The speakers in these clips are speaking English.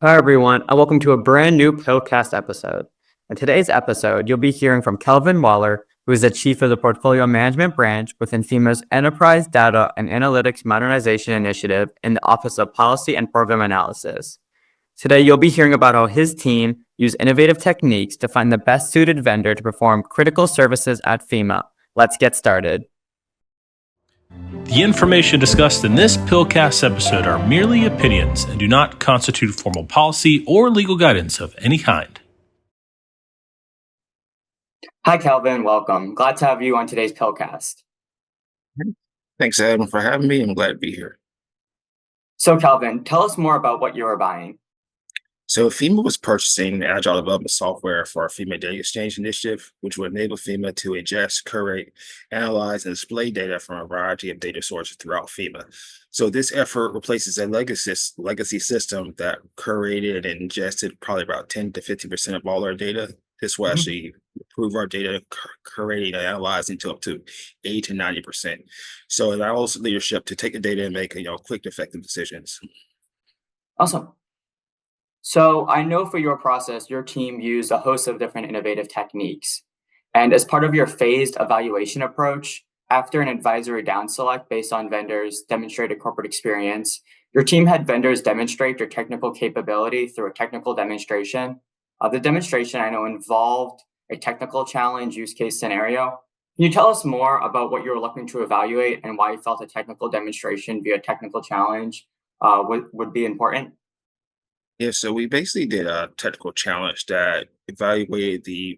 Hi, everyone, and welcome to a brand new PILCast episode. In today's episode, you'll be hearing from Kelvin Waller, who is the chief of the Portfolio Management Branch within FEMA's Enterprise Data and Analytics Modernization Initiative in the Office of Policy and Program Analysis. Today, you'll be hearing about how his team used innovative techniques to find the best suited vendor to perform critical services at FEMA. Let's get started. The information discussed in this PILCast episode are merely opinions and do not constitute formal policy or legal guidance of any kind. Hi, Kelvin. Welcome. Glad to have you on today's PILCast. Thanks, Adam, for having me. I'm glad to be here. So, Kelvin, tell us more about what you are buying. So FEMA was purchasing agile development software for our FEMA Data Exchange initiative, which would enable FEMA to ingest, curate, analyze, and display data from a variety of data sources throughout FEMA. So this effort replaces a legacy system that curated and ingested probably about 10 to 50% of all our data. This will actually improve our data curating and analyzing to up to 80 to 90%. So it allows leadership to take the data and make quick, effective decisions. Awesome. So I know for your process, your team used a host of different innovative techniques. And as part of your phased evaluation approach, after an advisory down select based on vendors' demonstrated corporate experience, your team had vendors demonstrate their technical capability through a technical demonstration. The demonstration, I know, involved a technical challenge use case scenario. Can you tell us more about what you were looking to evaluate and why you felt a technical demonstration via technical challenge would be important? Yeah, so we basically did a technical challenge that evaluated the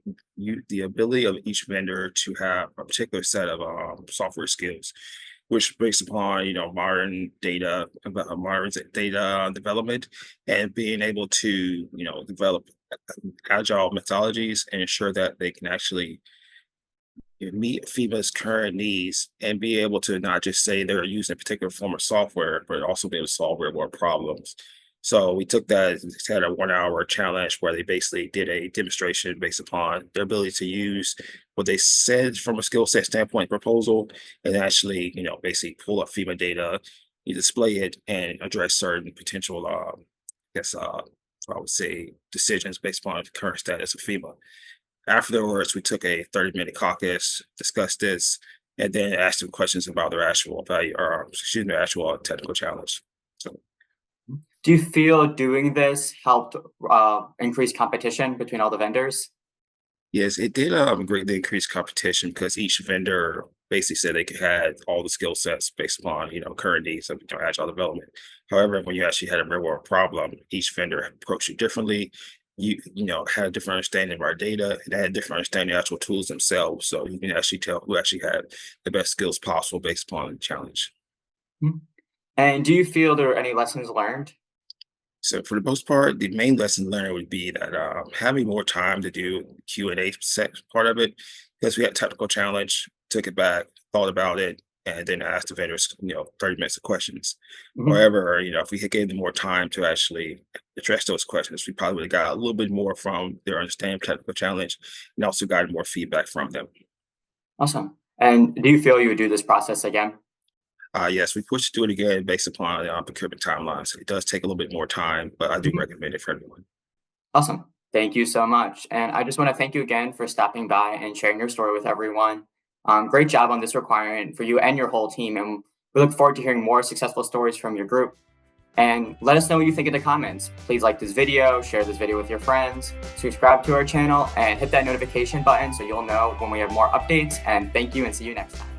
ability of each vendor to have a particular set of software skills, which based upon modern data development and being able to develop agile methodologies and ensure that they can actually meet FEMA's current needs and be able to not just say they're using a particular form of software, but also be able to solve real world problems. So we took that and had a 1 hour challenge where they basically did a demonstration based upon their ability to use what they said from a skill set standpoint proposal and actually, basically pull up FEMA data, you display it and address certain potential, I would say decisions based upon the current status of FEMA. Afterwards, we took a 30-minute caucus, discussed this, and then asked them questions about their actual their actual technical challenge. So. Do you feel doing this helped increase competition between all the vendors? Yes, it did greatly increase competition because each vendor basically said they could have all the skill sets based upon current needs of agile development. However, when you actually had a real world problem, each vendor approached it differently. You had a different understanding of our data and had a different understanding of actual tools themselves. So you can actually tell who actually had the best skills possible based upon the challenge. Mhm. And do you feel there are any lessons learned? So for the most part, the main lesson learned would be that having more time to do Q&A set part of it, because we had technical challenge, took it back, thought about it, and then asked the vendors, 30 minutes of questions. Mhm. However, if we had gave them more time to actually address those questions, we probably would have got a little bit more from their understanding of technical challenge and also got more feedback from them. Awesome. And do you feel you would do this process again? Yes, we push to do it again based upon procurement timelines. It does take a little bit more time, but I do Mhm. recommend it for everyone. Awesome. Thank you so much. And I just want to thank you again for stopping by and sharing your story with everyone. Great job on this requirement for you and your whole team. And we look forward to hearing more successful stories from your group. And let us know what you think in the comments. Please like this video, share this video with your friends, subscribe to our channel, and hit that notification button so you'll know when we have more updates. And thank you and see you next time.